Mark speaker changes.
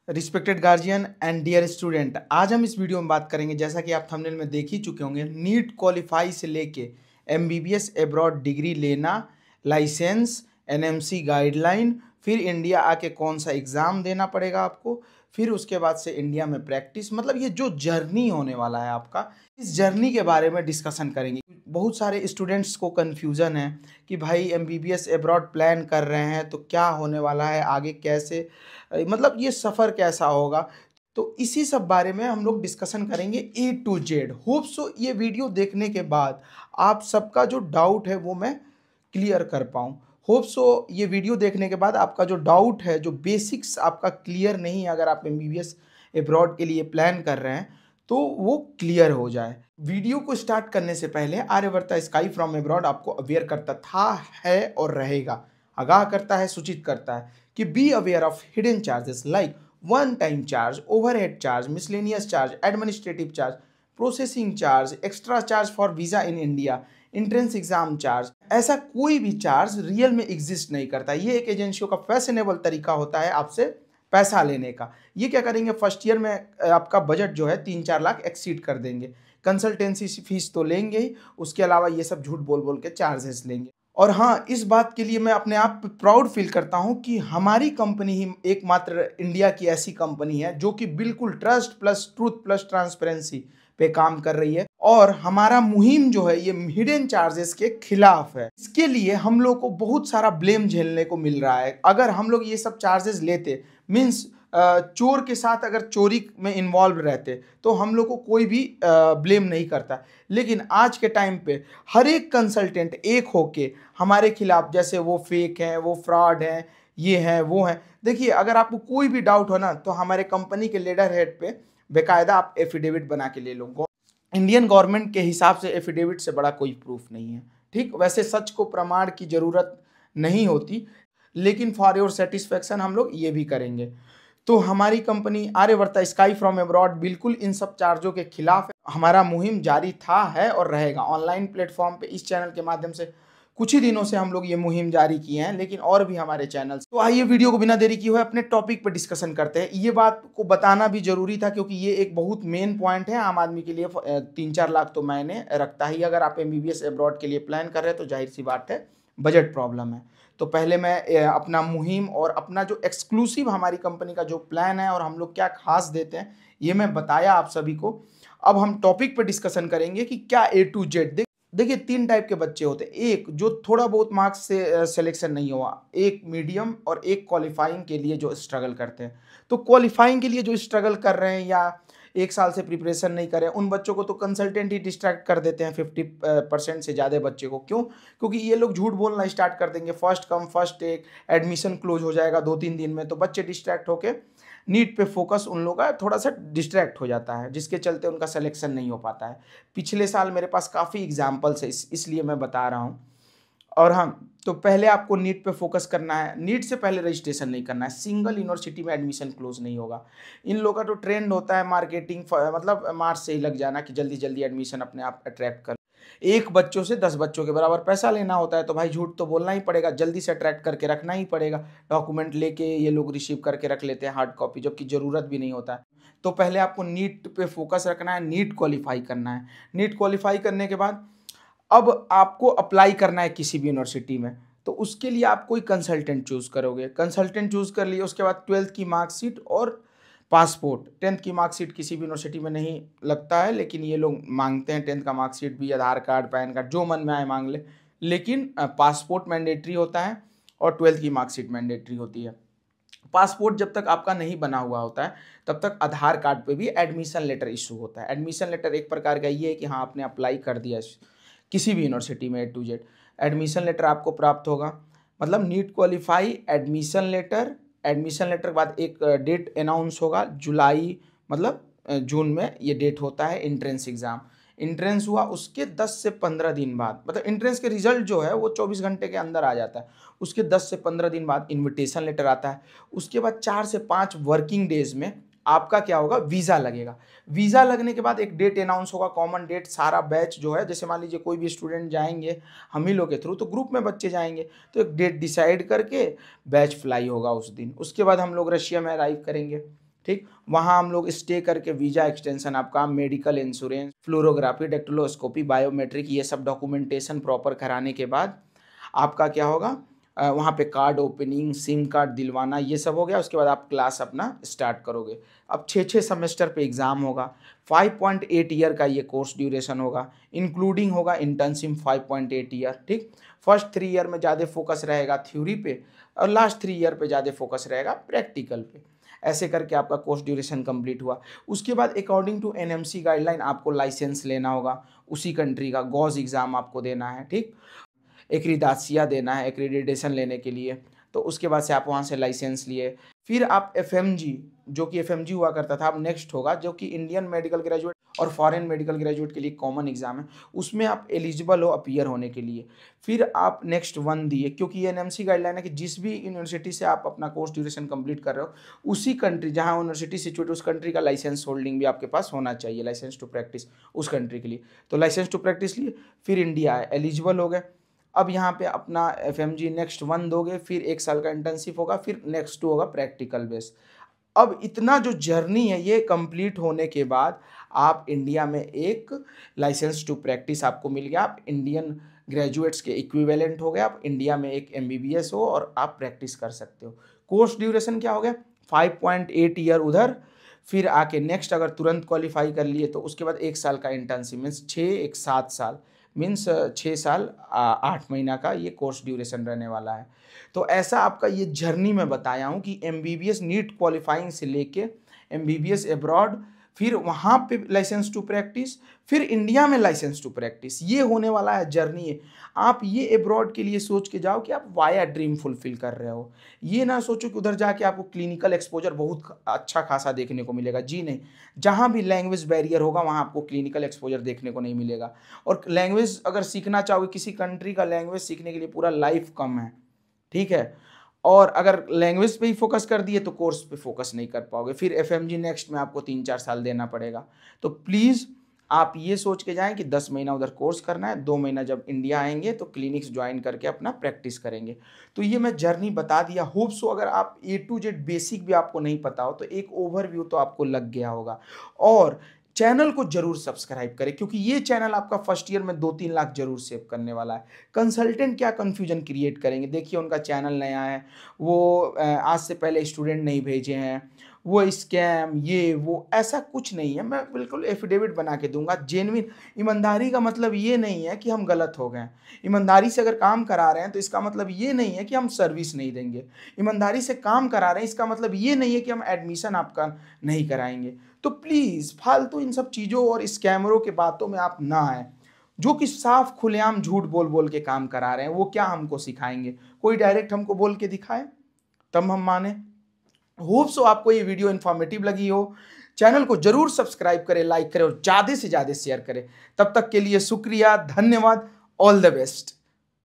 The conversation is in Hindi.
Speaker 1: Respected guardian and dear student, आज हम इस वीडियो में बात करेंगे, जैसा कि आप थंबनेल में देख ही चुके होंगे, नीट क्वालिफाई से लेके एमबीबीएस एब्रॉड डिग्री लेना, लाइसेंस, एनएमसी गाइडलाइन, फिर इंडिया आके कौन सा एग्ज़ाम देना पड़ेगा आपको, फिर उसके बाद से इंडिया में प्रैक्टिस, मतलब ये जो जर्नी होने वाला है आपका, इस जर्नी के बारे में डिस्कशन करेंगे। बहुत सारे स्टूडेंट्स को कन्फ्यूज़न है कि भाई एमबीबीएस एब्रॉड प्लान कर रहे हैं तो क्या होने वाला है आगे, कैसे मतलब ये सफ़र कैसा होगा। तो इसी सब बारे में हम लोग डिस्कशन करेंगे ए टू जेड। होप सो ये वीडियो देखने के बाद आप सबका जो डाउट है वो मैं क्लियर कर पाऊँ। होप सो ये वीडियो देखने के बाद आपका जो डाउट है, जो बेसिक्स आपका क्लियर नहीं है, अगर आप एमबीबीएस एब्रॉड के लिए प्लान कर रहे हैं तो वो क्लियर हो जाए। वीडियो को स्टार्ट करने से पहले आर्यवर्ता स्काई फ्रॉम एब्रॉड आपको अवेयर करता था, है और रहेगा। आगाह करता है, सूचित करता है कि be aware of hidden charges like one time charge, overhead charge, miscellaneous charge, administrative charge, processing charge, extra charge for visa in India, entrance exam charge. ऐसा कोई भी चार्ज रियल में एग्जिस्ट नहीं करता। ये एक एजेंसियों का फैशनेबल तरीका होता है आपसे पैसा लेने का। ये क्या करेंगे, फर्स्ट ईयर में आपका बजट जो है 3-4 लाख एक्सीड कर देंगे। कंसल्टेंसी फीस तो लेंगे ही, उसके अलावा ये सब झूठ बोल बोल के चार्जेस लेंगे। और हाँ, इस बात के लिए मैं अपने आप पे प्राउड फील करता हूँ कि हमारी कंपनी ही एकमात्र इंडिया की ऐसी कंपनी है जो कि बिल्कुल trust plus truth plus transparency पे काम कर रही है। और हमारा मुहिम जो है ये हिडन चार्जेस के खिलाफ है। इसके लिए हम लोग को बहुत सारा ब्लेम झेलने को मिल रहा है। अगर हम लोग ये सब चार्जेस लेते, मीन्स चोर के साथ अगर चोरी में इन्वॉल्व रहते तो हम लोग को कोई भी ब्लेम नहीं करता। लेकिन आज के टाइम पे हर एक कंसल्टेंट एक होके हमारे खिलाफ, जैसे वो फेक हैं, वो फ्रॉड हैं, ये हैं, वो हैं। देखिए, अगर आपको कोई भी डाउट हो ना तो हमारे कंपनी के लीडर हेड पे बेकायदा आप एफिडेविट बना के ले लो। इंडियन गवर्नमेंट के हिसाब से एफिडेविट से बड़ा कोई प्रूफ नहीं है। ठीक, वैसे सच को प्रमाण की ज़रूरत नहीं होती, लेकिन फॉर योर सेटिस्फेक्शन हम लोग ये भी करेंगे। तो हमारी कंपनी आर्यवर्ता स्काई फ्रॉम एब्रॉड बिल्कुल इन सब चार्जों के खिलाफ है। हमारा मुहिम जारी था, है और रहेगा। ऑनलाइन प्लेटफॉर्म पे इस चैनल के माध्यम से कुछ ही दिनों से हम लोग ये मुहिम जारी किए हैं, लेकिन और भी हमारे चैनल्स। तो आइए वीडियो को बिना देरी किए हुए अपने टॉपिक पर डिस्कशन करते हैं। ये बात को बताना भी जरूरी था क्योंकि ये एक बहुत मेन पॉइंट है आम आदमी के लिए। 3-4 लाख तो मैंने रखता ही। अगर आप एमबीबीएस एब्रॉड के लिए प्लान कर रहे हैं तो जाहिर सी बात है बजट प्रॉब्लम है। तो पहले मैं अपना मुहिम और अपना जो एक्सक्लूसिव हमारी कंपनी का जो प्लान है और हम लोग क्या खास देते हैं ये मैं बताया आप सभी को। अब हम टॉपिक पर डिस्कशन करेंगे कि क्या ए टू जेड। देखिए, 3 टाइप के बच्चे होते हैं। एक जो थोड़ा बहुत मार्क्स से सिलेक्शन नहीं हुआ, एक मीडियम और एक क्वालिफाइंग के लिए जो स्ट्रगल करते हैं। तो क्वालिफाइंग के लिए जो स्ट्रगल कर रहे हैं या 1 साल से प्रिपरेशन नहीं करें, उन बच्चों को तो कंसल्टेंट ही डिस्ट्रैक्ट कर देते हैं 50% से ज़्यादा बच्चे को। क्यों? क्योंकि ये लोग झूठ बोलना स्टार्ट कर देंगे, first come first take, admission close हो जाएगा 2-3 दिन में। तो बच्चे डिस्ट्रैक्ट होके नीट पे फोकस उन लोगों का थोड़ा सा डिस्ट्रैक्ट हो जाता है, जिसके चलते उनका सिलेक्शन नहीं हो पाता है। पिछले साल मेरे पास काफ़ी एग्जाम्पल्स है, इसलिए मैं बता रहा हूँ। और हाँ, तो पहले आपको नीट पे फोकस करना है। नीट से पहले रजिस्ट्रेशन नहीं करना है। सिंगल यूनिवर्सिटी में एडमिशन क्लोज नहीं होगा। इन लोगों का तो ट्रेंड होता है मार्केटिंग, मतलब मार्च से ही लग जाना कि जल्दी जल्दी एडमिशन अपने आप अट्रैक्ट कर। एक बच्चों से 10 बच्चों के बराबर पैसा लेना होता है, तो भाई झूठ तो बोलना ही पड़ेगा, जल्दी से अट्रैक्ट करके रखना ही पड़ेगा। डॉक्यूमेंट लेके ये लोग रिसीव करके रख लेते हैं हार्ड कॉपी, जबकि ज़रूरत भी नहीं होता है। तो पहले आपको नीट पे फोकस रखना है, नीट क्वालिफाई करना है। नीट क्वालिफाई करने के बाद अब आपको अप्लाई करना है किसी भी यूनिवर्सिटी में, तो उसके लिए आप कोई कंसल्टेंट चूज़ करोगे। कंसल्टेंट चूज़ कर लिए, उसके बाद 12th की मार्कशीट और पासपोर्ट। 10th की मार्कशीट किसी भी यूनिवर्सिटी में नहीं लगता है, लेकिन ये लोग मांगते हैं 10th का मार्कशीट भी, आधार कार्ड, पैन कार्ड, जो मन में आए मांग ले। लेकिन पासपोर्ट मैंडेटरी होता है और 12th की मार्कशीट मैंडेटरी होती है। पासपोर्ट जब तक आपका नहीं बना हुआ होता है तब तक आधार कार्ड पे भी एडमिशन लेटर इशू होता है। एडमिशन लेटर एक प्रकार का ये है कि हाँ, आपने अप्लाई कर दिया किसी भी यूनिवर्सिटी में A to Z, admission letter आपको प्राप्त होगा। मतलब NEET qualify, admission letter, admission letter के बाद एक डेट अनाउंस होगा जुलाई, मतलब जून में ये डेट होता है एंट्रेंस एग्ज़ाम। इंट्रेंस हुआ उसके 10 से 15 दिन बाद, मतलब इंट्रेंस के रिजल्ट जो है वो 24 घंटे के अंदर आ जाता है। उसके 10 से 15 दिन बाद इनविटेशन लेटर आता है। उसके बाद 4 से 5 वर्किंग डेज में आपका क्या होगा, वीज़ा लगेगा। वीज़ा लगने के बाद एक डेट अनाउंस होगा, कॉमन डेट। सारा बैच जो है, जैसे मान लीजिए कोई भी स्टूडेंट जाएंगे हम ही लोग के थ्रू, तो ग्रुप में बच्चे जाएंगे, तो एक डेट डिसाइड करके बैच फ्लाई होगा उस दिन। उसके बाद हम लोग रशिया में अराइव करेंगे। ठीक। वहाँ हम लोग स्टे करके वीज़ा एक्सटेंशन, आपका मेडिकल इंश्योरेंस, फ्लोरोग्राफी, डेक्टिलोस्कोपी, बायोमेट्रिक, ये सब डॉक्यूमेंटेशन प्रॉपर कराने के बाद आपका क्या होगा, वहाँ पे कार्ड ओपनिंग, सिम कार्ड दिलवाना, ये सब हो गया। उसके बाद आप क्लास अपना स्टार्ट करोगे। अब 6 सेमेस्टर पे एग्ज़ाम होगा। 5.8 ईयर का ये कोर्स ड्यूरेशन होगा, इंक्लूडिंग होगा इंटर्नशिप 5.8 ईयर, ठीक। फर्स्ट 3 ईयर में ज़्यादा फोकस रहेगा थ्योरी पे और लास्ट 3 ईयर पे ज़्यादा फोकस रहेगा प्रैक्टिकल पे। ऐसे करके आपका कोर्स ड्यूरेशन कंप्लीट हुआ। उसके बाद अकॉर्डिंग टू एनएमसी गाइडलाइन आपको लाइसेंस लेना होगा, उसी कंट्री का गॉज एग्ज़ाम आपको देना है, ठीक। एक्रीडासिया देना है एक्रीडिटेशन लेने के लिए। तो उसके बाद से आप वहाँ से लाइसेंस लिए, फिर आप एफएमजी, जो कि एफएमजी हुआ करता था, अब नेक्स्ट होगा, जो कि इंडियन मेडिकल ग्रेजुएट और फॉरेन मेडिकल ग्रेजुएट के लिए कॉमन एग्जाम है, उसमें आप एलिजिबल हो अपीयर होने के लिए। फिर आप नेक्स्ट 1 दिए, क्योंकि ये एनएमसी गाइडलाइन है कि जिस भी यूनिवर्सिटी से आप अपना कोर्स ड्यूरेशन कंप्लीट कर रहे हो, उसी कंट्री जहाँ यूनिवर्सिटी सिचुएट उस कंट्री का लाइसेंस होल्डिंग भी आपके पास होना चाहिए, लाइसेंस टू प्रैक्टिस उस कंट्री के लिए। तो लाइसेंस टू प्रैक्टिस लिए, फिर इंडिया आए, एलिजिबल हो गए। अब यहाँ पे अपना एफएमजी नेक्स्ट 1 दोगे, फिर 1 साल का इंटर्नशिप होगा, फिर नेक्स्ट 2 होगा प्रैक्टिकल बेस। अब इतना जो जर्नी है ये कंप्लीट होने के बाद आप इंडिया में एक लाइसेंस टू प्रैक्टिस आपको मिल गया, आप इंडियन ग्रेजुएट्स के इक्विवेलेंट हो गए, आप इंडिया में एक एमबीबीएस हो और आप प्रैक्टिस कर सकते हो। कोर्स ड्यूरेशन क्या हो गया, 5.8 ईयर उधर, फिर आके नेक्स्ट अगर तुरंत क्वालिफाई कर लिए तो उसके बाद 1 साल का इंटर्नशिप, मीन्स 6 1 7 साल, मीन्स 6 साल 8 महीना का ये कोर्स ड्यूरेशन रहने वाला है। तो ऐसा आपका ये जर्नी मैं बताया हूँ कि एमबीबीएस नीट क्वालिफाइंग से लेके एमबीबीएस एब्रॉड, फिर वहाँ पे लाइसेंस टू प्रैक्टिस, फिर इंडिया में लाइसेंस टू प्रैक्टिस, ये होने वाला है जर्नी है। आप ये एब्रॉड के लिए सोच के जाओ कि आप वाया ड्रीम फुलफिल कर रहे हो। ये ना सोचो कि उधर जाके आपको क्लिनिकल एक्सपोजर बहुत अच्छा खासा देखने को मिलेगा, जी नहीं। जहाँ भी लैंग्वेज बैरियर होगा वहाँ आपको क्लिनिकल एक्सपोजर देखने को नहीं मिलेगा। और लैंग्वेज अगर सीखना चाहोगे, किसी कंट्री का लैंग्वेज सीखने के लिए पूरा लाइफ कम है, ठीक है। और अगर लैंग्वेज पे ही फोकस कर दिए तो कोर्स पे फोकस नहीं कर पाओगे, फिर एफएमजी नेक्स्ट में आपको 3-4 साल देना पड़ेगा। तो प्लीज़ आप ये सोच के जाएं कि 10 महीना उधर कोर्स करना है, 2 महीना जब इंडिया आएंगे तो क्लिनिक्स ज्वाइन करके अपना प्रैक्टिस करेंगे। तो ये मैं जर्नी बता दिया। होप सो अगर आप A to Z बेसिक भी आपको नहीं पता हो तो एक ओवरव्यू तो आपको लग गया होगा। और चैनल को जरूर सब्सक्राइब करें, क्योंकि ये चैनल आपका फर्स्ट ईयर में 2-3 लाख जरूर सेव करने वाला है। कंसल्टेंट क्या कन्फ्यूजन क्रिएट करेंगे, देखिए उनका चैनल नया है, वो आज से पहले स्टूडेंट नहीं भेजे हैं, वो स्कैम ये वो, ऐसा कुछ नहीं है। मैं बिल्कुल एफिडेविट बना के दूंगा जेन्युइन। ईमानदारी का मतलब ये नहीं है कि हम गलत हो गए। ईमानदारी से अगर काम करा रहे हैं तो इसका मतलब ये नहीं है कि हम सर्विस नहीं देंगे। ईमानदारी से काम करा रहे हैं इसका मतलब ये नहीं है कि हम एडमिशन आपका नहीं कराएंगे। तो प्लीज़ फालतू इन सब चीज़ों और स्कैमरों के बातों में आप ना आए, जो कि साफ खुलेआम झूठ बोल बोल के काम करा रहे हैं। वो क्या हमको सिखाएंगे, कोई डायरेक्ट हमको बोल के दिखाए तब हम माने। होप सो आपको ये वीडियो इन्फॉर्मेटिव लगी हो। चैनल को जरूर सब्सक्राइब करें, लाइक करें और ज़्यादा से ज़्यादा शेयर करें। तब तक के लिए शुक्रिया, धन्यवाद, ऑल द बेस्ट।